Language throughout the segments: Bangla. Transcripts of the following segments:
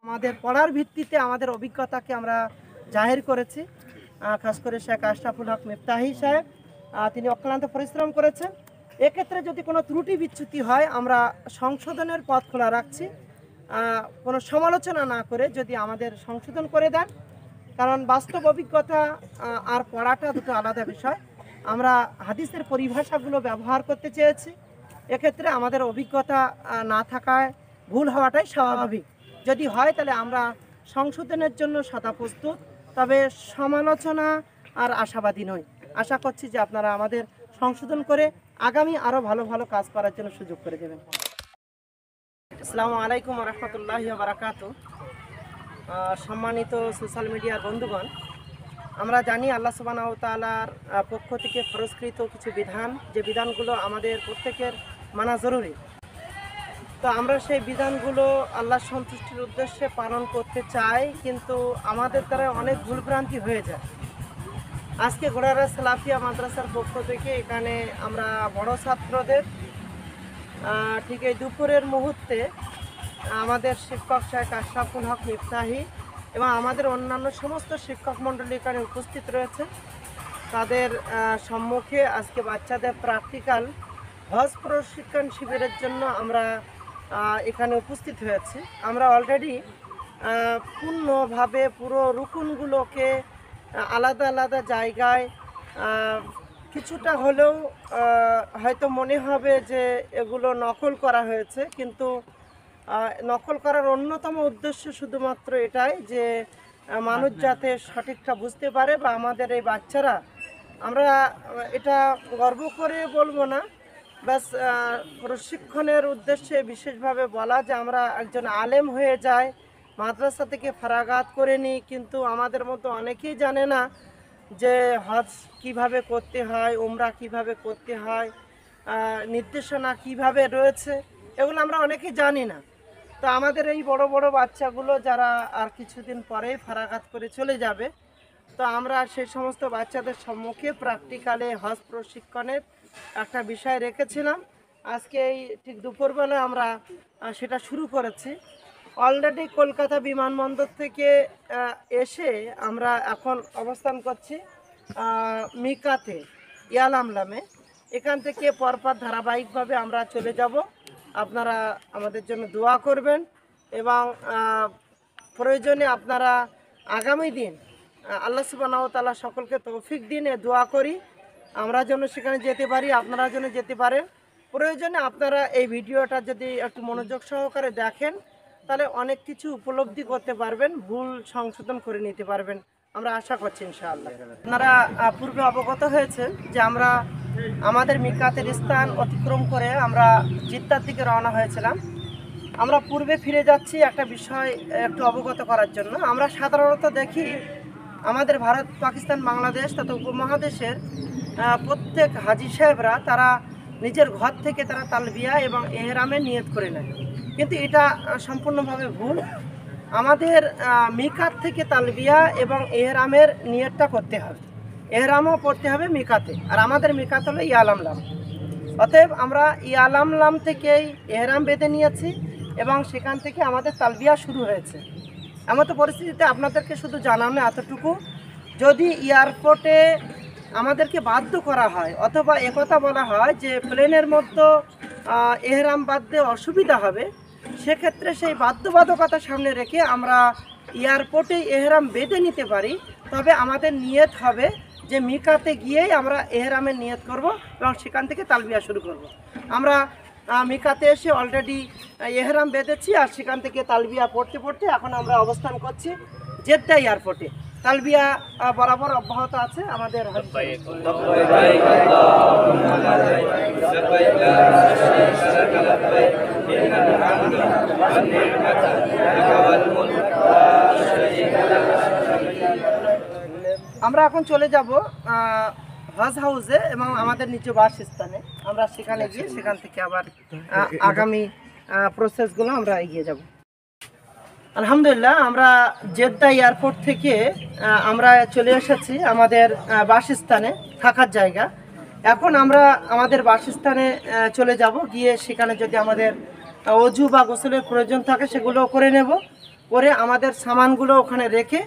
আমাদের পড়ার ভিত্তিতে আমাদের অভিজ্ঞতাকে আমরা জাহির করেছি। খাস করে শেখ আশরাফুল হক মিফতাহি সাহেব তিনি অক্লান্ত পরিশ্রম করেছেন। এক্ষেত্রে যদি কোনো ত্রুটি বিচ্যুতি হয় আমরা সংশোধনের পথ খোলা রাখছি, কোনো সমালোচনা না করে যদি আমাদের সংশোধন করে দেন, কারণ বাস্তব অভিজ্ঞতা আর পড়াটা দুটো আলাদা বিষয়। আমরা হাদিসের পরিভাষাগুলো ব্যবহার করতে চেয়েছি, এক্ষেত্রে আমাদের অভিজ্ঞতা না থাকায় ভুল হওয়াটাই স্বাভাবিক। যদি হয় তাহলে আমরা সংশোধনের জন্য সদা প্রস্তুত, তবে সমালোচনা আর আশাবাদী নই। আশা করছি যে আপনারা আমাদের সংশোধন করে আগামী আরও ভালো ভালো কাজ করার জন্য সুযোগ করে দেবেন। আসসালামু আলাইকুম রহমতুল্লাহি ওয়া বারাকাতুহু। সম্মানিত সোশ্যাল মিডিয়ার বন্ধুগণ, আমরা জানি আল্লাহ সুবহানাহু ওয়া তাআলার পক্ষ থেকে ফরজকৃত কিছু বিধান, যে বিধানগুলো আমাদের প্রত্যেকের মানা জরুরি। তো আমরা সেই বিধানগুলো আল্লাহর সন্তুষ্টির উদ্দেশ্যে পালন করতে চাই, কিন্তু আমাদের দ্বারা অনেক ভুলভ্রান্তি হয়ে যায়। আজকে গোড়ারা সালাফিয়া মাদ্রাসার পক্ষ থেকে এখানে আমরা বড় ছাত্রদের ঠিক এই দুপুরের মুহূর্তে আমাদের শিক্ষক শেখ আশরাফুল হক মিফতাহি এবং আমাদের অন্যান্য সমস্ত শিক্ষক মণ্ডলী এখানে উপস্থিত রয়েছে। তাদের সম্মুখে আজকে বাচ্চাদের প্র্যাকটিক্যাল হজ প্রশিক্ষণ শিবিরের জন্য আমরা এখানে উপস্থিত হয়েছি। আমরা অলরেডি পূর্ণভাবে পুরো রুকুনগুলোকে আলাদা আলাদা জায়গায় কিছুটা হলেও হয়তো মনে হবে যে এগুলো নকল করা হয়েছে, কিন্তু নকল করার অন্যতম উদ্দেশ্য শুধুমাত্র এটাই যে মানুষ যাতে সঠিকটা বুঝতে পারে, বা আমাদের এই বাচ্চারা, আমরা এটা গর্ব করে বলবো না, ব্যাস প্রশিক্ষণের উদ্দেশ্যে বিশেষভাবে বলা যে আমরা একজন আলেম হয়ে যাই, মাদ্রাসা থেকে ফারাগাত করে নিই, কিন্তু আমাদের মতো অনেকেই জানে না যে হজ কিভাবে করতে হয়, উমরা কিভাবে করতে হয়, নির্দেশনা কিভাবে রয়েছে, এগুলো আমরা অনেকেই জানি না। তো আমাদের এই বড় বড় বাচ্চাগুলো যারা আর কিছুদিন পরেই ফারাগাত করে চলে যাবে, তো আমরা সেই সমস্ত বাচ্চাদের সম্মুখে প্র্যাকটিক্যালে হজ প্রশিক্ষণের একটা বিষয় রেখেছিলাম। আজকে এই ঠিক দুপুরবেলায় আমরা সেটা শুরু করেছি। অলরেডি কলকাতা বিমানবন্দর থেকে এসে আমরা এখন অবস্থান করছি মিকাতে ইয়ালামলামে। এখান থেকে পরপর ধারাবাহিকভাবে আমরা চলে যাব। আপনারা আমাদের জন্য দোয়া করবেন এবং প্রয়োজনে আপনারা আগামী দিন আল্লাহ সুবহানাহু ওয়া তাআলা সকলকে তৌফিক দিন, দোয়া করি আমরা যেন সেখানে যেতে পারি, আপনারা যেন যেতে পারেন। প্রয়োজনে আপনারা এই ভিডিওটা যদি একটু মনোযোগ সহকারে দেখেন, তাহলে অনেক কিছু উপলব্ধি করতে পারবেন, ভুল সংশোধন করে নিতে পারবেন, আমরা আশা করছি ইনশাআল্লাহ। আপনারা পূর্বে অবগত হয়েছেন যে আমরা আমাদের মিকাতের স্থান অতিক্রম করে আমরা জিদ্দার দিকে রওনা হয়েছিলাম। আমরা পূর্বে ফিরে যাচ্ছি একটা বিষয় একটু অবগত করার জন্য। আমরা সাধারণত দেখি আমাদের ভারত, পাকিস্তান, বাংলাদেশ তথা উপমহাদেশের প্রত্যেক হাজি সাহেবরা তারা নিজের ঘর থেকে তারা তালবিয়া এবং এহরামের নিয়ত করে নেয়, কিন্তু এটা সম্পূর্ণভাবে ভুল। আমাদের মিকাত থেকে তালবিয়া এবং এহরামের নিয়তটা করতে হবে, এহরামও পড়তে হবে মিকাতে, আর আমাদের মিকাত হলো ইয়ালামলাম। অতএব আমরা ইয়ালামলাম থেকেই এহরাম বেঁধে নিয়েছি এবং সেখান থেকে আমাদের তালবিয়া শুরু হয়েছে। এমন তো পরিস্থিতিতে আপনাদেরকে শুধু জানানো এতটুকু, যদি এয়ারপোর্টে আমাদেরকে বাধ্য করা হয় অথবা একথা বলা হয় যে প্লেনের মধ্যে এহরাম বাঁধতে অসুবিধা হবে, সেক্ষেত্রে সেই বাধ্যবাধকতা সামনে রেখে আমরা এয়ারপোর্টে এহরাম বেঁধে নিতে পারি। তবে আমাদের নিয়ত হবে যে মিকাতে গিয়েই আমরা এহরামের নিয়ত করব এবং সেখান থেকে তালবিয়া শুরু করব। আমরা মিকাতে এসে অলরেডি এহরাম বেঁধেছি, আর সেখান থেকে তালবিয়া পড়তে পড়তে এখন আমরা অবস্থান করছি জেদ্দা এয়ারপোর্টে। তালবিয়া বরাবর অব্যাহত আছে আমাদের। আমরা এখন চলে যাব হজ হাউসে এবং আমাদের নিজ বাসস্থানে। আমরা সেখানে গিয়ে সেখান থেকে আবার আগামী প্রসেসগুলো আমরা এগিয়ে যাব। আলহামদুলিল্লাহ, আমরা জেদ্দা এয়ারপোর্ট থেকে আমরা চলে এসেছি আমাদের বাসস্থানে, থাকার জায়গা। এখন আমরা আমাদের বাসস্থানে চলে যাব, গিয়ে সেখানে যদি আমাদের অজু বা গোসলের প্রয়োজন থাকে সেগুলো করে নেব। করে আমাদের সামানগুলো ওখানে রেখে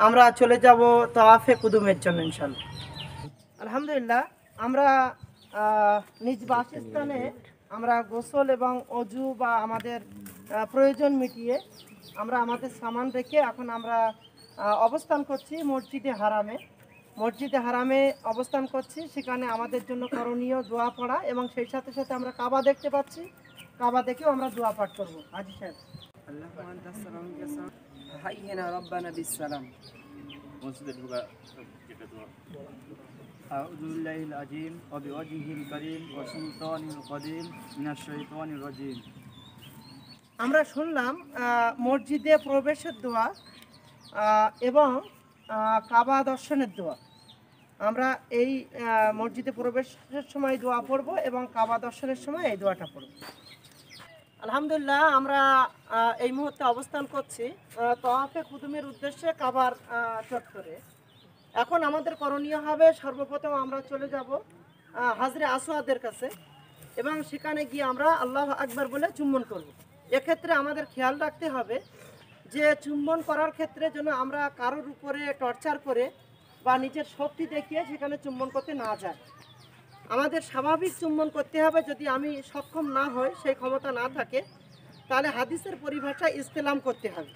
আমরা চলে যাব তাওয়াফে কুদুমের জন্য ইনশাআল্লাহ। আলহামদুলিল্লাহ, আমরা নিজ বাসস্থানে আমরা গোসল এবং অজু বা আমাদের প্রয়োজন মিটিয়ে আমরা আমাদের সামান রেখে এখন আমরা অবস্থান করছি মসজিদে হারামে। মসজিদে হারামে অবস্থান করছি, সেখানে আমাদের জন্য করণীয় দোয়া পড়া এবং সেই সাথে সাথে আমরা কাবা দেখতে পাচ্ছি, কাবা দেখেও আমরা দোয়া পাঠ করবো। হাজি সাহেব, أعوذ بالله العظيم وبوجهه الكريم وسلطانه القديم من الشيطان الرجيم। আমরা শুনলাম মসজিদে প্রবেশের দোয়া এবং কাবা দর্শনের দোয়া। আমরা এই মসজিদে প্রবেশের সময় দোয়া পড়ব এবং কাবা দর্শনের সময় এই দোয়াটা পড়ব। আলহামদুলিল্লাহ, আমরা এই মুহূর্তে অবস্থান করছি তাওয়াফে কুদুমের উদ্দেশ্যে কাবার চত্বরে। এখন আমাদের করণীয় হবে সর্বপ্রথম আমরা চলে যাব হাজরে আসওয়াদের কাছে এবং সেখানে গিয়ে আমরা আল্লাহ আকবার বলে চুম্বন করব। এক্ষেত্রে আমাদের খেয়াল রাখতে হবে যে চুম্বন করার ক্ষেত্রে যেন আমরা কারোর উপরে টর্চার করে বা নিজের শক্তি দেখিয়ে সেখানে চুম্বন করতে না যায়। আমাদের স্বাভাবিক চুম্বন করতে হবে। যদি আমি সক্ষম না হই, সেই ক্ষমতা না থাকে, তাহলে হাদিসের পরিভাষায় ইস্তেলাম করতে হবে।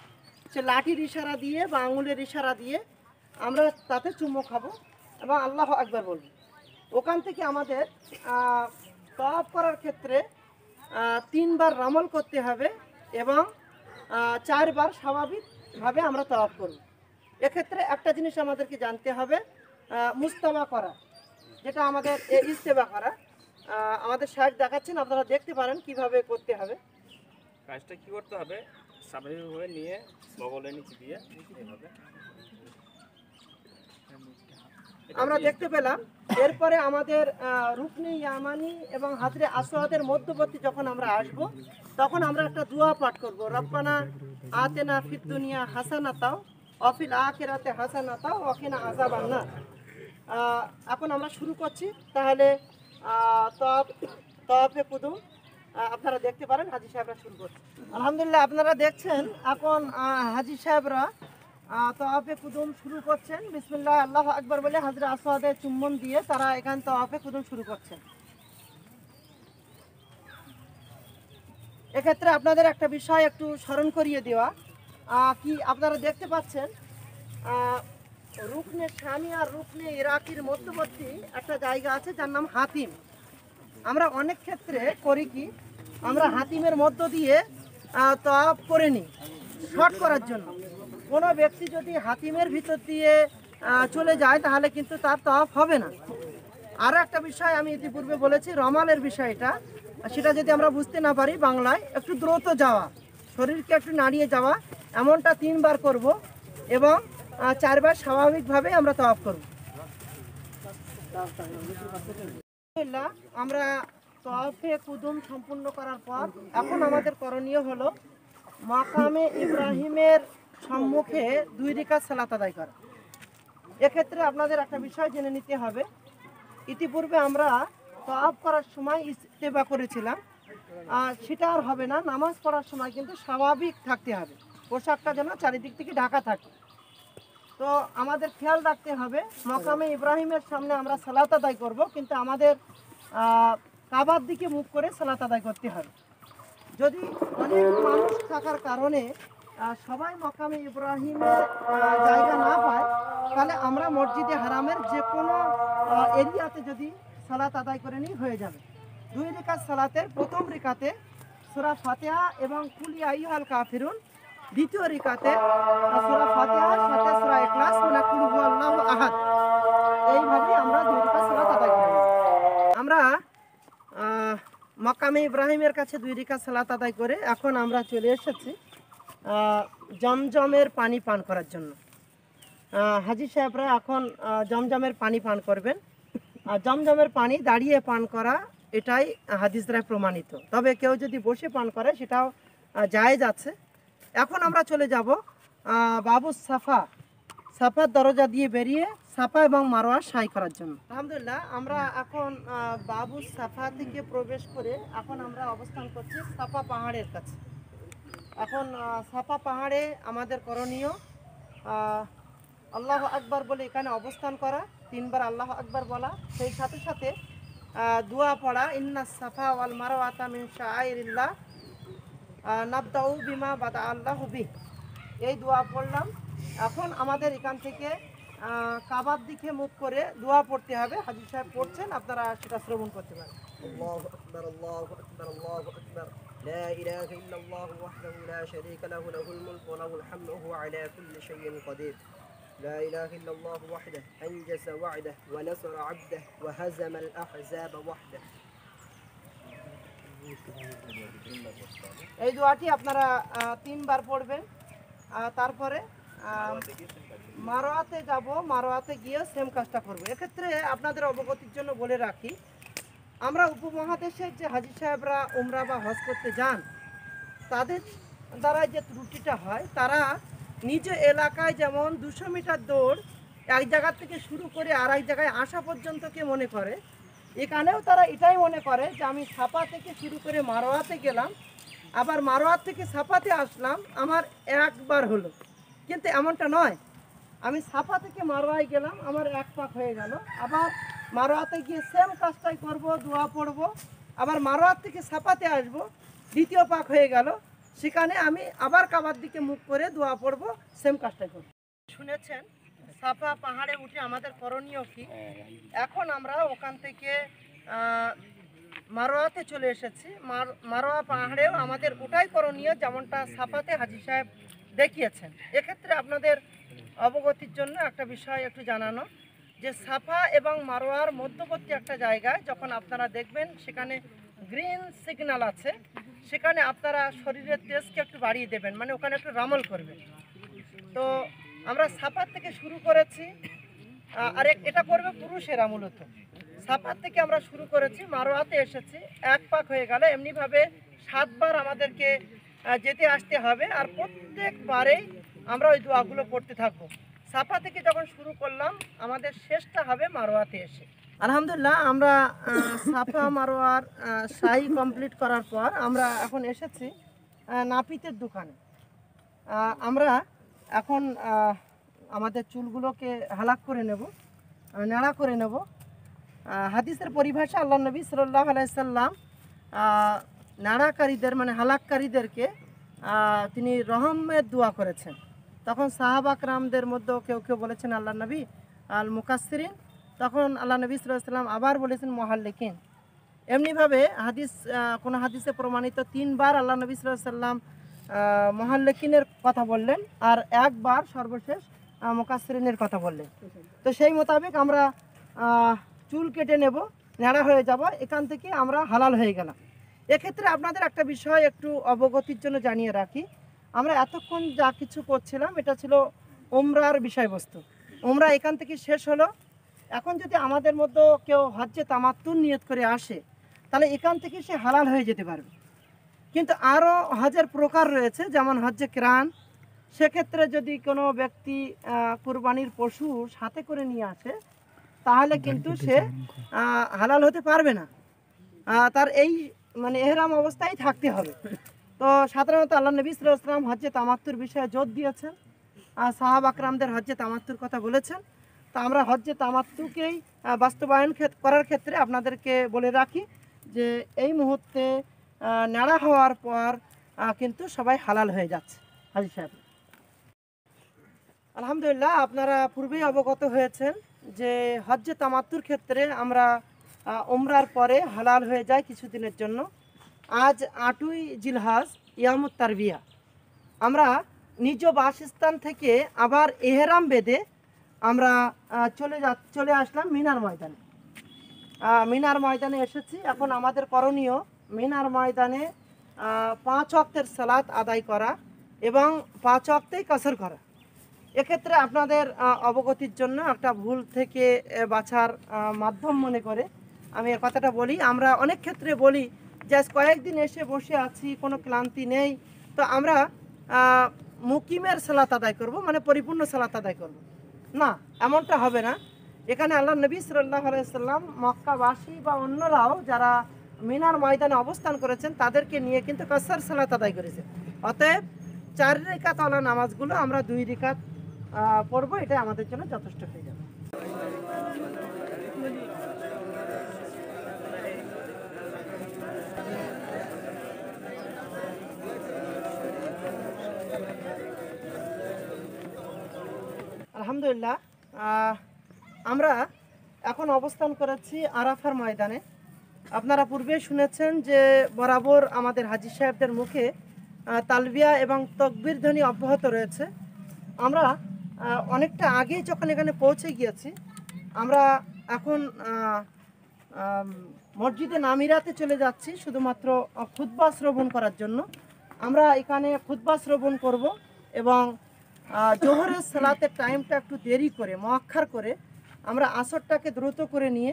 সে লাঠির ইশারা দিয়ে বা আঙুলের ইশারা দিয়ে আমরা তাতে চুম্বো খাবো এবং আল্লাহ আকবার বলবো। ওখান থেকে আমাদের তাওয়াফ করার ক্ষেত্রে 3 বার রামল করতে হবে এবং 4 বার স্বাভাবিকভাবে আমরা তাওয়াফ করব। এক্ষেত্রে একটা জিনিস আমাদেরকে জানতে হবে, মুস্তাবা করা, যেটা আমাদের ইস্তেবা করা। আমাদের শায়েখ দেখাচ্ছেন, আপনারা দেখতে পারেন কিভাবে করতে হবে। কাজটা কি করতে হবে, স্বাভাবিকভাবে নিয়ে বগলের নিচে দিয়ে এইভাবে আমরা দেখতে পেলাম। এরপরে আমাদের রুকনে ইয়ামানি এবং হাজরে আসওয়াদের মধ্যবর্তী যখন আমরা আসব, তখন আমরা একটা দোয়া পাঠ করব, রব্বানা আতেনা ফিদ দুনিয়া হাসানাতাও ওয়া ফিল আখিরাতি হাসানাতাও ওয়া কিনা আযাবান নার। এখন আমরা শুরু করছি। তাহলে তাওয়াফে কুদুম আপনারা দেখতে পারেন, হাজী সাহেবরা শুরু করছে। আলহামদুলিল্লাহ, আপনারা দেখছেন এখন হাজী সাহেবরা তাওয়াফে কুদুম শুরু করছেন। বিসমিল্লাহ আল্লাহু আকবার বলে হাজরে আসওয়াদে চুম্বন দিয়ে তারা এখান তাওয়াফে কুদুম শুরু করছেন। এক্ষেত্রে আপনাদের একটা বিষয় একটু স্মরণ করিয়ে দেওয়া, কি আপনারা দেখতে পাচ্ছেন রুকনে শামি আর রুকনে ইরাকির মধ্যবর্তী একটা জায়গা আছে যার নাম হাতিম। আমরা অনেক ক্ষেত্রে করি কি, আমরা হাতিমের মধ্য দিয়ে তাওয়াফ করে নিই শর্ট করার জন্য। কোনো ব্যক্তি যদি হাতিমের ভিতর দিয়ে চলে যায় তাহলে কিন্তু তার তাওয়াফ হবে না। আরও একটা বিষয় আমি ইতিপূর্বে বলেছি, রমালের বিষয়টা, সেটা যদি আমরা বুঝতে না পারি বাংলায়, একটু দ্রুত যাওয়া, শরীরকে একটু নাড়িয়ে যাওয়া, এমনটা 3 বার করব এবং 4 বার স্বাভাবিকভাবে আমরা তাওয়াফ করব। আমরা তাওয়াফে কুদুম সম্পূর্ণ করার পর এখন আমাদের করণীয় হলো মাকামে ইব্রাহিমের সম্মুখে 2 রাকাত সালাত আদায় করা। এক্ষেত্রে আপনাদের একটা বিষয় জেনে নিতে হবে, ইতিপূর্বে আমরা তাওয়াফ করার সময় ইস্তেবা করেছিলাম, সেটা আর হবে না। নামাজ পড়ার সময় কিন্তু স্বাভাবিক থাকতে হবে, পোশাকটা যেন চারিদিক থেকে ঢাকা থাকে। তো আমাদের খেয়াল রাখতে হবে, মাকামে ইব্রাহিমের সামনে আমরা সালাত আদায় করব, কিন্তু আমাদের কাবার দিকে মুখ করে সালাত আদায় করতে হবে। যদি অনেক মানুষ থাকার কারণে সবাই মাকামে ইব্রাহিমের জায়গা না পায়, তাহলে আমরা মসজিদে হারামের যে কোনো এরিয়াতে যদি সালাত আদায় করে নিই হয়ে যাবে। 2 রাকাত সালাতের প্রথম রাকাতে সূরা ফাতিহা এবং কুল ইয়া আইয়ুহাল কাফিরুন, দ্বিতীয় রাকাতে সূরা ফাতিহার সাথে সূরা ইখলাস মানে কুল হুয়াল্লাহু আহাদ, এইভাবে আমরা 2 রাকাত সালাত আদায় করি। আমরা মাকামে ইব্রাহিমের কাছে 2 রাকাত সালাত আদায় করে এখন আমরা চলে এসেছি জমজমের পানি পান করার জন্য। হাজী সাহেবরা এখন জমজমের পানি পান করবেন। জমজমের পানি দাঁড়িয়ে পান করা এটাই হাদিস দ্বারা প্রমাণিত, তবে কেউ যদি বসে পান করে সেটাও জায়েজ আছে। এখন আমরা চলে যাব বাবু সাফার দরজা দিয়ে বেরিয়ে সাফা এবং মারোয়া সাই করার জন্য। আলহামদুলিল্লাহ, আমরা এখন বাবু সাফা থেকে প্রবেশ করে এখন আমরা অবস্থান করছি সাফা পাহাড়ের কাছে। এখন সাফা পাহাড়ে আমাদের করণীয় আল্লাহ আকবার বলে এখানে অবস্থান করা, 3 বার আল্লাহ আকবার বলা, সেই সাথে সাথে দোয়া পড়া, ইন্না সাফা ওয়াল মারওয়াতা মিন শাআইরিল্লাহ নাবদাউ বিমা বাদা আল্লাহু বিহ, এই দোয়া পড়লাম। এখন আমাদের এখান থেকে কাবার দিকে মুখ করে দোয়া পড়তে হবে। হাজী সাহেব পড়ছেন, আপনারা সেটা শ্রবণ করতে পারেন। আল্লাহু আকবার, আল্লাহু আকবার, আল্লাহু আকবার, লা ইলাহা ইল্লাল্লাহু ওয়াহদাহু লা শারীকা লাহু, লাহুল মুলকু ওয়া লাহুল হামদু ওয়া হুয়া আলা কুল্লি শাইইন কাদির। لا إله إلا الله وحده أنجز وعده ونصر عبده وهزم الأحزاب وحده। এই দোয়াটি আপনারা 3 বার পড়বেন। তারপরে মারোয়াতে যাব, মারোয়াতে গিয়ে সেম কাজটা করব। এক্ষেত্রে আপনাদের অবগতির জন্য বলে রাখি, আমরা উপমহাদেশের যে হাজী সাহেবরা উমরা বা হজ করতে যান, তাদের দ্বারা যে ত্রুটিটা হয়, তারা নিজ এলাকায় যেমন 200 মিটার দৌড় এক জায়গা থেকে শুরু করে আর এক জায়গায় আসা পর্যন্তকে মনে করে, এখানেও তারা এটাই মনে করে যে আমি সাফা থেকে শুরু করে মারোয়াতে গেলাম, আবার মারোয়াত থেকে সাফাতে আসলাম, আমার একবার হলো। কিন্তু এমনটা নয়। আমি সাফা থেকে মারোয়ায় গেলাম, আমার 1 পাক হয়ে গেল, আবার মারোয়াতে গিয়ে সেম কাজটাই করব, দোয়া পড়ব, আবার মারোয়াত থেকে সাফাতে আসব, 2য় পাক হয়ে গেল, সেখানে আমি আবার কাবার দিকে মুখ করে দোয়া পড়ব, সেম কাজটাই করব। শুনেছেন সাফা পাহাড়ে উঠে আমাদের করণীয় কি। এখন আমরা ওখান থেকে মারোয়াতে চলে এসেছি। মারোয়া পাহাড়েও আমাদের ওটাই করণীয় যেমনটা সাফাতে হাজী সাহেব দেখিয়েছেন। এক্ষেত্রে আপনাদের অবগতির জন্য একটা বিষয় একটু জানানো, যে সাফা এবং মারোয়ার মধ্যবর্তী একটা জায়গায় যখন আপনারা দেখবেন সেখানে গ্রিন সিগন্যাল আছে, সেখানে আপনারা শরীরের তেজকে একটু বাড়িয়ে দেবেন, মানে ওখানে একটু রামল করবেন। তো আমরা সাফার থেকে শুরু করেছি, আর এটা করবে পুরুষেরা মূলত। সাফার থেকে আমরা শুরু করেছি, মারোয়াতে এসেছি, 1 পাক হয়ে গেল। এমনিভাবে 7 বার আমাদেরকে যেতে আসতে হবে, আর প্রত্যেকবারেই আমরা ওই দোয়াগুলো পড়তে থাকবো। সাফা থেকে যখন শুরু করলাম, আমাদের শেষটা হবে মারোয়াতে এসে। আলহামদুলিল্লাহ, আমরা সাফা মারোয়ার সাই কমপ্লিট করার পর আমরা এখন এসেছি নাপিতের দোকানে। আমরা এখন আমাদের চুলগুলোকে হালাক করে নেব, নাড়া করে নেব। হাদিসের পরিভাষা আল্লাহ নবী সাল্লাল্লাহু আলাইহি সাল্লাম নাড়াকারীদের মানে হালাককারীদেরকে তিনি রহমের দোয়া করেছেন। তখন সাহাবা একরামদের মধ্যেও কেউ কেউ বলেছেন আল্লাহ নবী আল মুকাসসিরিন, তখন আল্লাহ নবী সাল্লাল্লাহু আলাইহি সাল্লাম আবার বলেছেন মুহাল্লিকিন। এমনিভাবে কোনো হাদিসে প্রমাণিত 3 বার আল্লাহ নবী সাল্লাল্লাহু আলাইহি সাল্লাম মুহাল্লিকিনের কথা বললেন, আর 1 বার সর্বশেষ মুকাসসিরিনের কথা বললেন। তো সেই মোতাবেক আমরা চুল কেটে নেব, নেড়া হয়ে যাব, এখান থেকে আমরা হালাল হয়ে গেলাম। এক্ষেত্রে আপনাদের একটা বিষয় একটু অবগতির জন্য জানিয়ে রাখি, আমরা এতক্ষণ যা কিছু করছিলাম এটা ছিল উমরার বিষয়বস্তু। উমরা এখান থেকে শেষ হলো। এখন যদি আমাদের মধ্যে কেউ হজ্জে তামাত্তুন নিয়ত করে আসে, তাহলে এখান থেকে সে হালাল হয়ে যেতে পারবে। কিন্তু আরও হজের প্রকার রয়েছে, যেমন হজ্জে কিরান। সেক্ষেত্রে যদি কোনো ব্যক্তি কুরবানির পশু সাথে করে নিয়ে আসে, তাহলে কিন্তু সে হালাল হতে পারবে না, তার এই মানে এহরাম অবস্থায় থাকতে হবে। তো সাধারণত আল্লাহ নবী সাল্লাল্লাহু আলাইহি ওয়াসাল্লাম হজ্জে তামাত্তুর বিষয়ে জোর দিয়েছেন, সাহাবা একরামদের হজ্জে তামাত্তুর কথা বলেছেন। তো আমরা হজ্জে তামাত্তুকেই বাস্তবায়ন করার ক্ষেত্রে আপনাদেরকে বলে রাখি যে এই মুহূর্তে নাড়া হওয়ার পর কিন্তু সবাই হালাল হয়ে যাচ্ছে। হাজী সাহেব, আলহামদুলিল্লাহ, আপনারা পূর্বেই অবগত হয়েছেন যে হজ্জে তামাত্তুর ক্ষেত্রে আমরা উমরার পরে হালাল হয়ে যায় কিছুদিনের জন্য। আজ 8ই জিলহজ ইয়ামুত তারবিয়া, আমরা নিজ বাসস্থান থেকে আবার এহরাম বেঁধে আমরা চলে আসলাম মিনার ময়দানে। মিনার ময়দানে এসেছি। এখন আমাদের করণীয় মিনার ময়দানে 5 ওয়াক্তের সালাত আদায় করা এবং 5 ওয়াক্তেই কসর করা। এক্ষেত্রে আপনাদের অবগতির জন্য একটা ভুল থেকে বাঁচার মাধ্যম মনে করে আমি এর কথাটা বলি। আমরা অনেক ক্ষেত্রে বলি যে আজ কয়েকদিন এসে বসে আছি, কোনো ক্লান্তি নেই, তো আমরা মুকিমের সালাত আদায় করব, মানে পরিপূর্ণ সালাত আদায় করব। না, এমনটা হবে না। এখানে আল্লাহ নবী সাল্লাল্লাহু আলাইহি সাল্লাম মক্কাবাসী বা অন্যরাও যারা মিনার ময়দানে অবস্থান করেছেন তাদেরকে নিয়ে কিন্তু কসর সালাত আদায় করেছেন, অতএব 4 রাকাত ওয়ালা নামাজগুলো আমরা 2 রাকাত পড়বো, এটা আমাদের জন্য যথেষ্ট হয়ে যাবে। আলহামদুলিল্লাহ, আমরা এখন অবস্থান করেছি আরাফার ময়দানে। আপনারা পূর্বে শুনেছেন যে বরাবর আমাদের হাজী সাহেবদের মুখে তালবিয়া এবং তাকবীর ধ্বনি অব্যাহত রয়েছে। আমরা অনেকটা আগেই যখন এখানে পৌঁছে গিয়েছি, আমরা এখন মসজিদে নামিরাতে চলে যাচ্ছি শুধুমাত্র খুতবা শ্রবণ করার জন্য। আমরা এখানে খুতবা শ্রবণ করব এবং জোহরের সালাতের টাইমটা একটু দেরি করে মুআক্খার করে আমরা আসরটাকে দ্রুত করে নিয়ে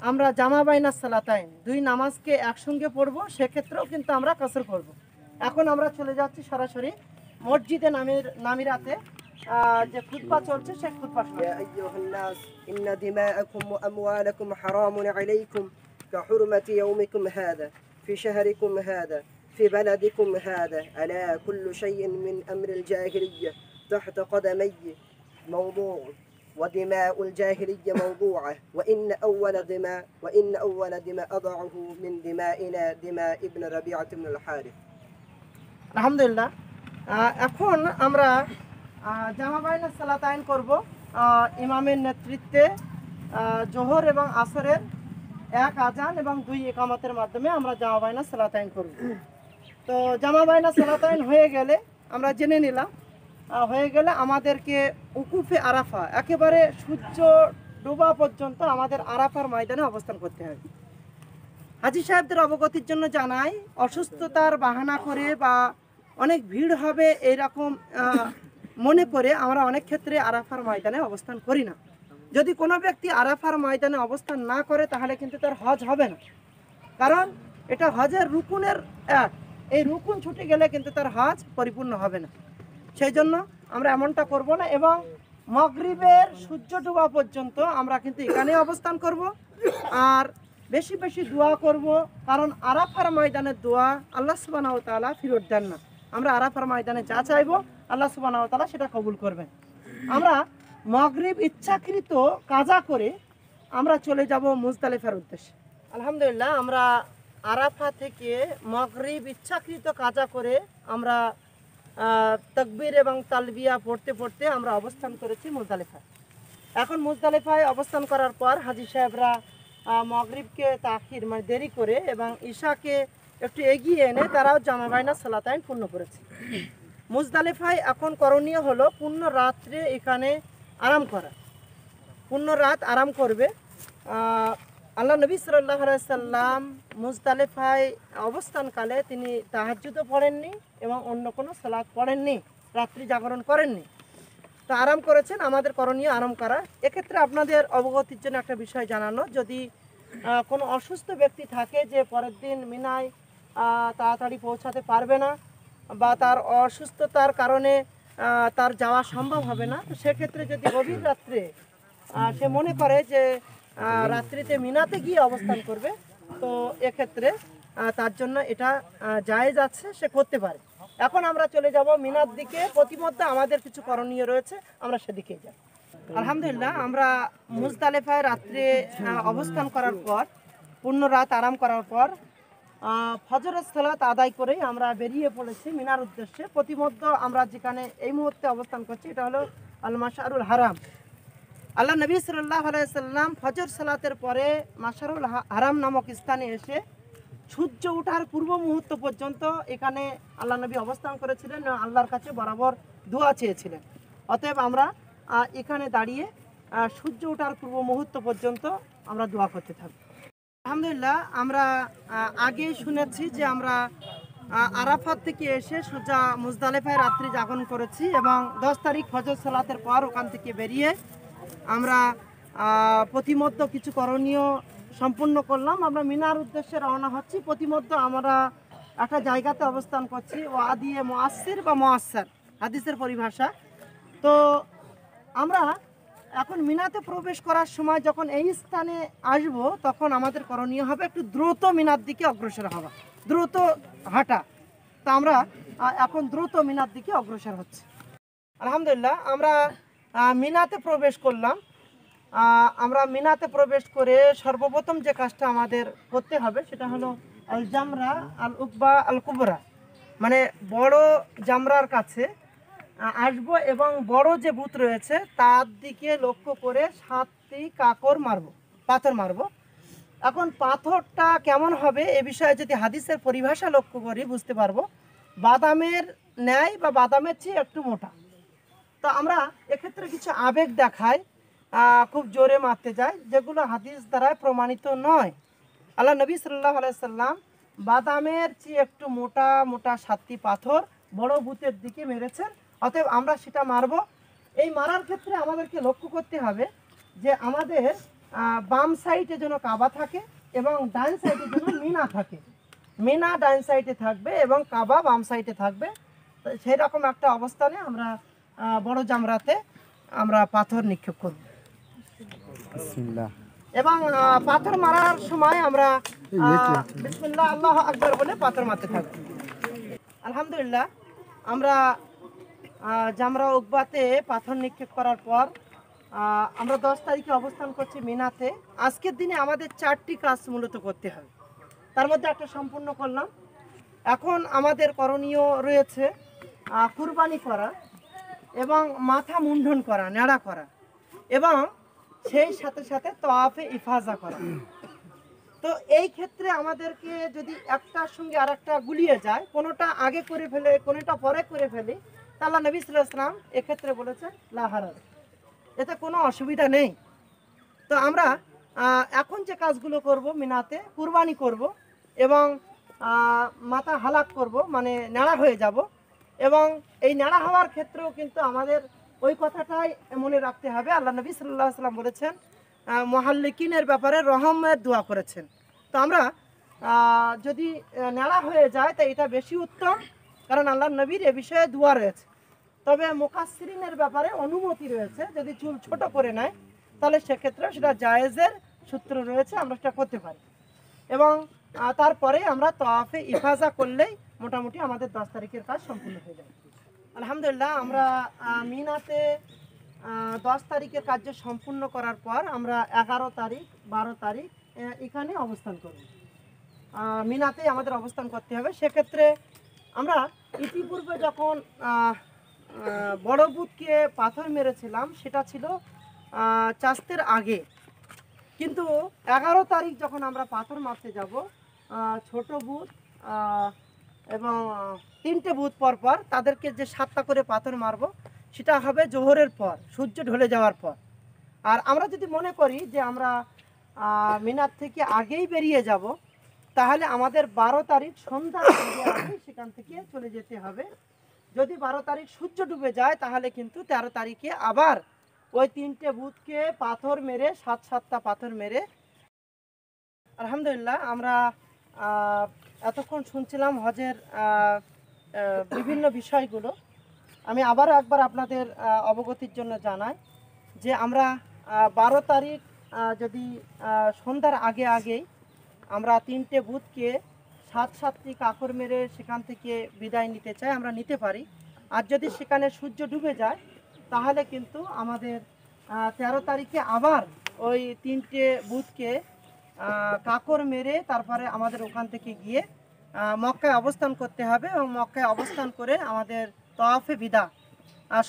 আমরা জামা বাইনা সালাতাইন 2 নামাজকে একসঙ্গে পড়ব, সেক্ষেত্রেও কিন্তু আমরা কসর করব। এখন আমরা চলে যাচ্ছি সরাসরি মসজিদে নামিরাতে যে খুতবা চলছে সেই খুতবা শুনতে। يا أيها الناس إن دماءكم وأموالكم حرام عليكم كحرمة يومكم هذا في شهركم هذا في بلدكم هذا ألا كل شيء من أمر الجاهلية تحت قدمي موضوع ودماء الجاهلية موضوعة وإن أول دماء أضعه من دمائنا دماء ابن ربيعة بن الحارث. আলহামদুলিল্লাহ, এখন আমরা জামা বাইনা সালাতাইন করব ইমামের নেতৃত্বে। জোহর এবং আসরের 1 আজান এবং 2 ইকামতের মাধ্যমে আমরা জামা বাইনা সালাতাইন করব। তো জামা বাইনা সালাতাইন হয়ে গেলে আমরা জেনে নিলাম, হয়ে গেলে আমাদেরকে উকুফে আরাফা একেবারে সূর্য ডোবা পর্যন্ত আমাদের আরাফার ময়দানে অবস্থান করতে হবে। হাজী সাহেবদের অবগতির জন্য জানাই, অসুস্থতার বাহানা করে বা অনেক ভিড় হবে এইরকম মনে করে আমরা অনেক ক্ষেত্রে আরাফার ময়দানে অবস্থান করি না। যদি কোনো ব্যক্তি আরাফার ময়দানে অবস্থান না করে তাহলে কিন্তু তার হজ হবে না, কারণ এটা হজের রুকুনের এক। এই রুকুন ছুটে গেলে কিন্তু তার হজ পরিপূর্ণ হবে না। সেই জন্য আমরা এমনটা করব না এবং মাগরিবের সূর্য ডোবা পর্যন্ত আমরা কিন্তু এখানে অবস্থান করব আর বেশি বেশি দোয়া করব, কারণ আরাফার ময়দানের দোয়া আল্লাহ সুবহানাহু ওয়া তাআলা ফেরত দেন না। আমরা আরাফার ময়দানে যা চাইবো আল্লাহ সুবহানাহু ওয়া তাআলা সেটা কবুল করবেন। আমরা মাগরিব ইচ্ছাকৃত কাজা করে আমরা চলে যাব মুজদালিফার উদ্দেশ্যে। আলহামদুলিল্লাহ, আমরা আরাফা থেকে মাগরিব ইচ্ছাকৃত কাজা করে আমরা তাকবীর এবং তালবিয়া পড়তে পড়তে আমরা অবস্থান করেছি মুজদালিফায়। এখন মুজদালিফায় অবস্থান করার পর হাজী সাহেবরা মাগরিবকে তাখির মানে দেরি করে এবং ঈশাকে একটু এগিয়ে এনে তারাও জামা বাইনা সালাতাইন পূর্ণ করেছে। মুজদালিফায় এখন করণীয় হলো পূর্ণ রাত্রে এখানে আরাম করা। পূর্ণ রাত আরাম করবে। আল্লাহ নবী সাল্লাল্লাহু আলাইহি সাল্লাম মুজদালিফায় অবস্থানকালে তিনি তাহাজ্জুদও পড়েননি এবং অন্য কোনো সালাত পড়েননি, রাত্রি জাগরণ করেননি। তা আরাম করেছেন, আমাদের করণীয় আরাম করা। এক্ষেত্রে আপনাদের অবগতির জন্য একটা বিষয় জানানো, যদি কোনো অসুস্থ ব্যক্তি থাকে যে পরের দিন মিনায় তাড়াতাড়ি পৌঁছাতে পারবে না বা তার অসুস্থতার কারণে তার যাওয়া সম্ভব হবে না, তো সেক্ষেত্রে যদি গভীর রাত্রে সে মনে করে যে রাত্রিতে মিনাতে গিয়ে অবস্থান করবে, তো এক্ষেত্রে তার জন্য এটা জায়েজ আছে, সে করতে পারে। এখন আমরা চলে যাব মিনার দিকে। প্রতিমধ্যে আমাদের কিছু করণীয় রয়েছে, আমরা সেদিকেই যাব। আলহামদুলিল্লাহ, আমরা মুজদালিফায় রাত্রে অবস্থান করার পর পূর্ণ রাত আরাম করার পর ফজরের সালাত আদায় করেই আমরা বেরিয়ে পড়েছি মিনার উদ্দেশ্যে। প্রতিমধ্যে আমরা যেখানে এই মুহূর্তে অবস্থান করছি এটা হলো আল মাশআরুল হারাম। আল্লাহ নবী সাল্লাল্লাহু আলাইহি সাল্লাম ফজর সালাতের পরে মাশআরুল হারাম নামক স্থানে এসে সূর্য ওঠার পূর্ব মুহূর্ত পর্যন্ত এখানে আল্লাহ নবী অবস্থান করেছিলেন এবং আল্লাহর কাছে বরাবর দোয়া চেয়েছিলেন। অতএব আমরা এখানে দাঁড়িয়ে সূর্য ওঠার পূর্ব মুহূর্ত পর্যন্ত আমরা দোয়া করতে থাকব। আলহামদুলিল্লাহ, আমরা আগে শুনেছি যে আমরা আরাফাত থেকে এসে সোজা মুজদালিফায় রাত্রি জাগরণ করেছি এবং 10 তারিখ ফজর সালাতের পর ওখান থেকে বেরিয়ে আমরা প্রতিমধ্যে কিছু করণীয় সম্পূর্ণ করলাম। আমরা মিনার উদ্দেশ্যে রওনা হচ্ছি। প্রতিমধ্যে আমরা একটা জায়গাতে অবস্থান করছি, ওয়াদিয়ে মুআসসির বা মুআসসার হাদিসের পরিভাষা। তো আমরা এখন মিনাতে প্রবেশ করার সময় যখন এই স্থানে আসব, তখন আমাদের করণীয় হবে একটু দ্রুত মিনার দিকে অগ্রসর হওয়া, দ্রুত হাঁটা। তো আমরা এখন দ্রুত মিনার দিকে অগ্রসর হচ্ছে। আলহামদুলিল্লাহ, আমরা মিনাতে প্রবেশ করলাম। আমরা মিনাতে প্রবেশ করে সর্বপ্রথম যে কাজটা আমাদের করতে হবে সেটা হলো আল জামরা আল উকবা আল কুবরা, মানে বড় জামরার কাছে আসবো এবং বড় যে বুত রয়েছে তার দিকে লক্ষ্য করে 7টি কাকর মারবো, পাথর মারবো। এখন পাথরটা কেমন হবে এ বিষয়ে যদি হাদিসের পরিভাষা লক্ষ্য করি বুঝতে পারবো বাদামের ন্যায় বা বাদামের চেয়ে একটু মোটা। তো আমরা এক্ষেত্রে কিছু আবেগ দেখাই, খুব জোরে মারতে যায়, যেগুলো হাদিস দ্বারায় প্রমাণিত নয়। আল্লাহ নবী সাল্লাল্লাহু আলাইহি সাল্লাম বাদামের চেয়ে একটু মোটা মোটা 7টি পাথর বড় ভূতের দিকে মেরেছেন, অতএব আমরা সেটা মারব। এই মারার ক্ষেত্রে আমাদেরকে লক্ষ্য করতে হবে যে আমাদের বাম সাইডে যেন কাবা থাকে এবং ডান সাইডে যেন মিনা থাকে। মিনা ডান সাইডে থাকবে এবং কাবা বাম সাইডে থাকবে। তো সেই রকম একটা অবস্থানে আমরা বড় জামরাতে আমরা পাথর নিক্ষেপ করব এবং পাথর মারার সময় আমরা বিসমিল্লাহ আল্লাহু আকবার বলে পাথর মারতে থাকব। আলহামদুলিল্লাহ, আমরা জামরা উকবাতে পাথর নিক্ষেপ করার পর আমরা 10 তারিখে অবস্থান করছি মিনাতে। আজকের দিনে আমাদের 4টি কাজ মূলত করতে হবে, তার মধ্যে একটা সম্পূর্ণ করলাম। এখন আমাদের করণীয় রয়েছে কুরবানি করা এবং মাথা মুন্ডন করা, নেড়া করা এবং সেই সাথে সাথে তওয়াফে ইফাজা করা। তো এই ক্ষেত্রে আমাদেরকে যদি একটার সঙ্গে আরেকটা গুলিয়ে যায়, কোনোটা আগে করে ফেলে কোনোটা পরে করে ফেলি, তাহলে নবী সাল্লাল্লাহু আলাইহি ওয়াসাল্লাম এক্ষেত্রে বলেছেন লা হারাজ, এতে কোনো অসুবিধা নেই। তো আমরা এখন যে কাজগুলো করব, মিনাতে কুরবানি করব এবং মাথা হালাক করব, মানে নেড়া হয়ে যাব। এবং এই নেড়া হওয়ার ক্ষেত্রেও কিন্তু আমাদের ওই কথাটাই মনে রাখতে হবে, আল্লাহ নবী সাল্লাল্লাহু আলাইহি ওয়াসাল্লাম বলেছেন মুহাল্লিকিনের ব্যাপারে রহমের দোয়া করেছেন। তো আমরা যদি নেড়া হয়ে যায় তা এটা বেশি উত্তম, কারণ আল্লাহ নবীর এ বিষয়ে দোয়া রয়েছে। তবে মুকাসসিরিনের ব্যাপারে অনুমতি রয়েছে, যদি চুল ছোট করে নেয় তাহলে সেক্ষেত্রে সেটা জায়েজের সূত্র রয়েছে, আমরা সেটা করতে পারি। এবং তারপরে আমরা তওয়াফে ইফাজা করলেই মোটামুটি আমাদের 10 তারিখের কাজ সম্পূর্ণ হয়ে যাবে। আলহামদুলিল্লাহ, আমরা মিনাতে 10 তারিখের কার্য সম্পূর্ণ করার পর আমরা 11 তারিখ 12 তারিখ এখানে অবস্থান করব। মিনাতেই আমাদের অবস্থান করতে হবে। সেক্ষেত্রে আমরা ইতিপূর্বে যখন বড় বুতকে পাথর মেরেছিলাম সেটা ছিল চাস্তের আগে, কিন্তু 11 তারিখ যখন আমরা পাথর মারতে যাব ছোট বুত এবং 3টে বুত পর পর তাদেরকে যে 7টা করে পাথর মারব সেটা হবে জোহরের পর, সূর্য ঢলে যাওয়ার পর। আর আমরা যদি মনে করি যে আমরা মিনার থেকে আগেই বেরিয়ে যাব, তাহলে আমাদের 12 তারিখ সন্ধ্যা আগে সেখান থেকে চলে যেতে হবে। যদি 12 তারিখ সূর্য ডুবে যায় তাহলে কিন্তু 13 তারিখে আবার ওই 3টে বুতকে পাথর মেরে 7-7টা পাথর মেরে। আলহামদুলিল্লাহ, আমরা এতক্ষণ শুনছিলাম হজের বিভিন্ন বিষয়গুলো। আমি আবারও একবার আপনাদের অবগতির জন্য জানাই যে আমরা 12 তারিখ যদি সন্ধ্যার আগেই আমরা 3টে বুতকে 7-7টি কাকর মেরে সেখান থেকে বিদায় নিতে চাই, আমরা নিতে পারি। আর যদি সেখানে সূর্য ডুবে যায় তাহলে কিন্তু আমাদের 13 তারিখে আবার ওই 3টে বুতকে কাকর মেরে তারপরে আমাদের ওখান থেকে গিয়ে মক্কায় অবস্থান করতে হবে এবং মক্কায় অবস্থান করে আমাদের তওয়াফে বিদা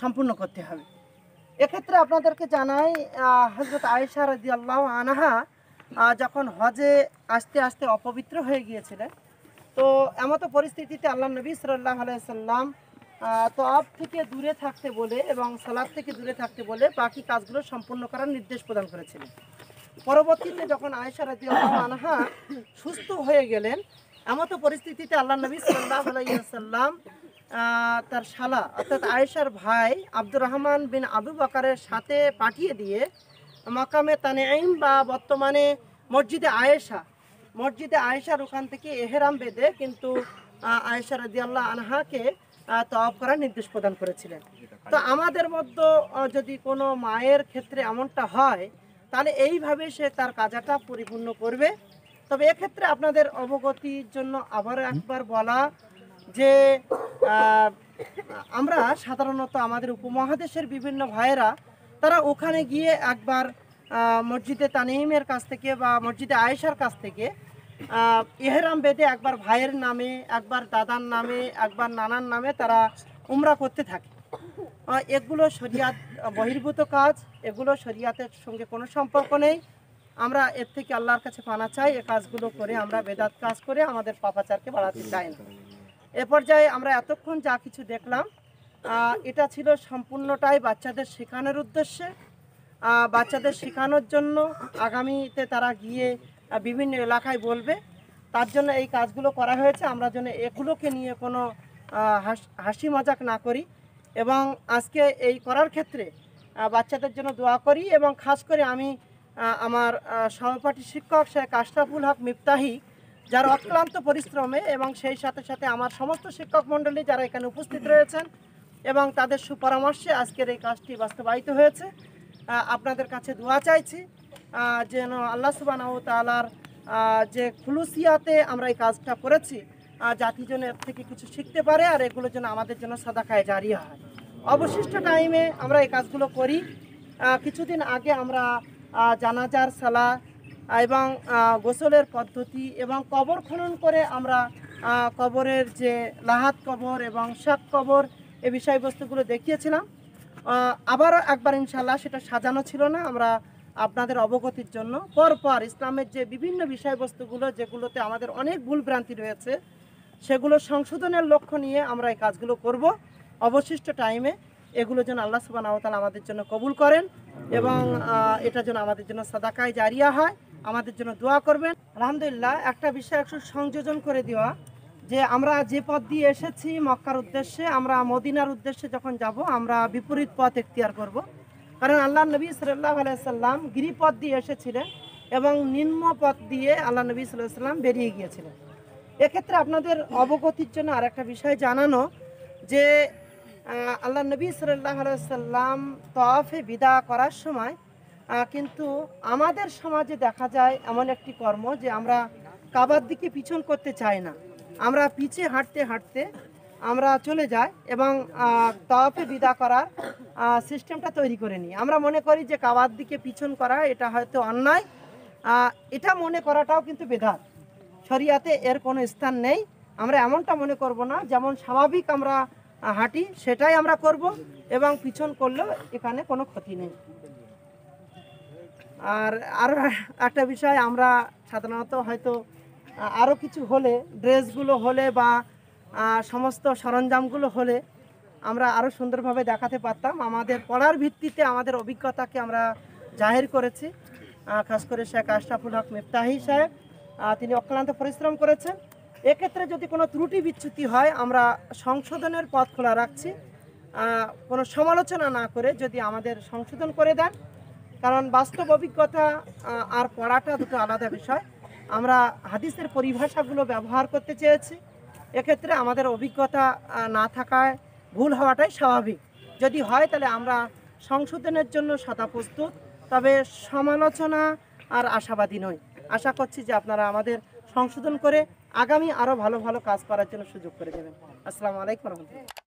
সম্পূর্ণ করতে হবে। এক্ষেত্রে আপনাদেরকে জানাই হযরত আয়েশা রাদিয়াল্লাহু আনহা যখন হজে আস্তে আস্তে অপবিত্র হয়ে গিয়েছিলেন, তো এমতো পরিস্থিতিতে আল্লাহ নবী সাল্লাল্লাহু আলাইহি সাল্লাম তওয়াফ থেকে দূরে থাকতে বলে এবং সালাত থেকে দূরে থাকতে বলে বাকি কাজগুলো সম্পূর্ণ করার নির্দেশ প্রদান করেছিলেন। পরবর্তীতে যখন আয়েশা রাদিয়াল্লাহু আনহা সুস্থ হয়ে গেলেন, এমতো পরিস্থিতিতে আল্লাহ নবী সাল্লাল্লাহু আলাইহি ওয়াসাল্লাম তার শালা অর্থাৎ আয়েশার ভাই আব্দুর রহমান বিন আবু বকরের সাথে পাঠিয়ে দিয়ে মাকামে তানঈম বা বর্তমানে মসজিদে আয়েশার ওখান থেকে এহরাম বেঁধে কিন্তু আয়েশা রাদিয়াল্লাহু আনহাকে তওয়াফ করার নির্দেশ প্রদান করেছিলেন। তো আমাদের মধ্যে যদি কোনো মায়ের ক্ষেত্রে এমনটা হয় তাহলে এইভাবে সে তার কাজাটা পরিপূর্ণ করবে। তবে এক্ষেত্রে আপনাদের অবগতির জন্য আবারও একবার বলা যে আমরা সাধারণত আমাদের উপমহাদেশের বিভিন্ন ভাইয়েরা তারা ওখানে গিয়ে একবার মসজিদে তানিমের কাছ থেকে বা মসজিদে আয়েশার কাছ থেকে ইহরাম বেঁধে একবার ভাইয়ের নামে, একবার দাদার নামে, একবার নানার নামে তারা উমরা করতে থাকে। এগুলো শরিয়াত বহির্ভূত কাজ, এগুলো শরিয়াতের সঙ্গে কোনো সম্পর্ক নেই। আমরা এর থেকে আল্লাহর কাছে পানা চাই। এই কাজগুলো করে আমরা বেদাত কাজ করে আমাদের পাপাচারকে বাড়াতে চাই না। এ পর্যায়ে আমরা এতক্ষণ যা কিছু দেখলাম এটা ছিল সম্পূর্ণটাই বাচ্চাদের শেখানোর উদ্দেশ্যে, বাচ্চাদের শেখানোর জন্য। আগামীতে তারা গিয়ে বিভিন্ন এলাকায় বলবে, তার জন্য এই কাজগুলো করা হয়েছে। আমরা যেন এগুলোকে নিয়ে কোনো হাসি মজাক না করি এবং আজকে এই করার ক্ষেত্রে বাচ্চাদের জন্য দোয়া করি। এবং খাস করে আমি আমার সহপাঠী শিক্ষক শেখ আশরাফুল হক মিফতাহি, যার অক্লান্ত পরিশ্রমে এবং সেই সাথে সাথে আমার সমস্ত শিক্ষক মণ্ডলী যারা এখানে উপস্থিত রয়েছেন এবং তাদের সুপরামর্শে আজকের এই কাজটি বাস্তবায়িত হয়েছে। আপনাদের কাছে দোয়া চাইছি যেন আল্লাহ সুবহানাহু ওয়া তাআলার যে খুলুসিয়াতে আমরা এই কাজটা করেছি জাতি যেন এর থেকে কিছু শিখতে পারে আর এগুলো যেন আমাদের জন্য সাদাকায়ে জারিয়া হয়। অবশিষ্ট টাইমে আমরা এই কাজগুলো করি। কিছুদিন আগে আমরা জানাজার সালা এবং গোসলের পদ্ধতি এবং কবর খনন করে আমরা কবরের যে লাহাত কবর এবং শাক কবর এই বিষয়বস্তুগুলো দেখিয়েছিলাম। আবারও একবার ইনশাল্লাহ সেটা সাজানো ছিল না, আমরা আপনাদের অবগতির জন্য পরপর ইসলামের যে বিভিন্ন বিষয়বস্তুগুলো যেগুলোতে আমাদের অনেক ভুলভ্রান্তি রয়েছে সেগুলো সংশোধনের লক্ষ্য নিয়ে আমরা এই কাজগুলো করব। অবশিষ্ট টাইমে এগুলো যেন আল্লাহ সুবহানাহু ওয়া তাআলা আমাদের জন্য কবুল করেন এবং এটা যেন আমাদের জন্য সাদাকায়ে জারিয়া হয়। আমাদের জন্য দোয়া করবেন। আলহামদুলিল্লাহ, একটা বিষয় একটু সংযোজন করে দেওয়া যে আমরা যে পথ দিয়ে এসেছি মক্কার উদ্দেশ্যে, আমরা মদিনার উদ্দেশ্যে যখন যাব আমরা বিপরীত পথ এখতিয়ার করব। কারণ আল্লাহ নবী সাল্লাল্লাহু আলাইহি সাল্লাম গিরিপথ দিয়ে এসেছিলেন এবং নিম্ন পথ দিয়ে আল্লাহ নবী সাল্লাল্লাহু আলাইহি সাল্লাম বেরিয়ে গিয়েছিলেন। এক্ষেত্রে আপনাদের অবগতির জন্য আর একটা বিষয় জানানো যে আল্লাহ নবী সাল্লাল্লাহু আলাইহি সাল্লাম তওয়াফে বিদা করার সময় কিন্তু আমাদের সমাজে দেখা যায় এমন একটি কর্ম যে আমরা কাবার দিকে পিছন করতে চাই না, আমরা পিছে হাঁটতে হাঁটতে আমরা চলে যাই এবং তওয়াফে বিদা করার সিস্টেমটা তৈরি করে নিই। আমরা মনে করি যে কাবার দিকে পিছন করা এটা হয়তো অন্যায়, এটা মনে করাটাও কিন্তু বেদাত। শরিয়াতে এর কোনো স্থান নেই। আমরা এমনটা মনে করব না, যেমন স্বাভাবিক আমরা হাঁটি সেটাই আমরা করব এবং পিছন করলেও এখানে কোনো ক্ষতি নেই। আর আরও একটা বিষয়, আমরা সাধারণত হয়তো আরও কিছু হলে ড্রেসগুলো হলে বা সমস্ত সরঞ্জামগুলো হলে আমরা আরও সুন্দরভাবে দেখাতে পারতাম। আমাদের পড়ার ভিত্তিতে আমাদের অভিজ্ঞতাকে আমরা জাহির করেছি। খাস করে শেখ আশরাফুল হক মিফতাহি সাহেব তিনি অক্লান্ত পরিশ্রম করেছেন। এক্ষেত্রে যদি কোনো ত্রুটি বিচ্যুতি হয় আমরা সংশোধনের পথ খোলা রাখছি, কোনো সমালোচনা না করে যদি আমাদের সংশোধন করে দেন। কারণ বাস্তব অভিজ্ঞতা আর পড়াটা দুটো আলাদা বিষয়। আমরা হাদিসের পরিভাষাগুলো ব্যবহার করতে চেয়েছি, এক্ষেত্রে আমাদের অভিজ্ঞতা না থাকায় ভুল হওয়াটাই স্বাভাবিক। যদি হয় তাহলে আমরা সংশোধনের জন্য সদা প্রস্তুত, তবে সমালোচনা আর আশাবাদী নই। আশা করছি যে আপনারা আমাদের সংশোধন করে আগামী আরও ভালো ভালো কাজ করার জন্য সুযোগ করে দেবেন। আসসালামু আলাইকুম ওয়া রাহমাতুল্লাহ।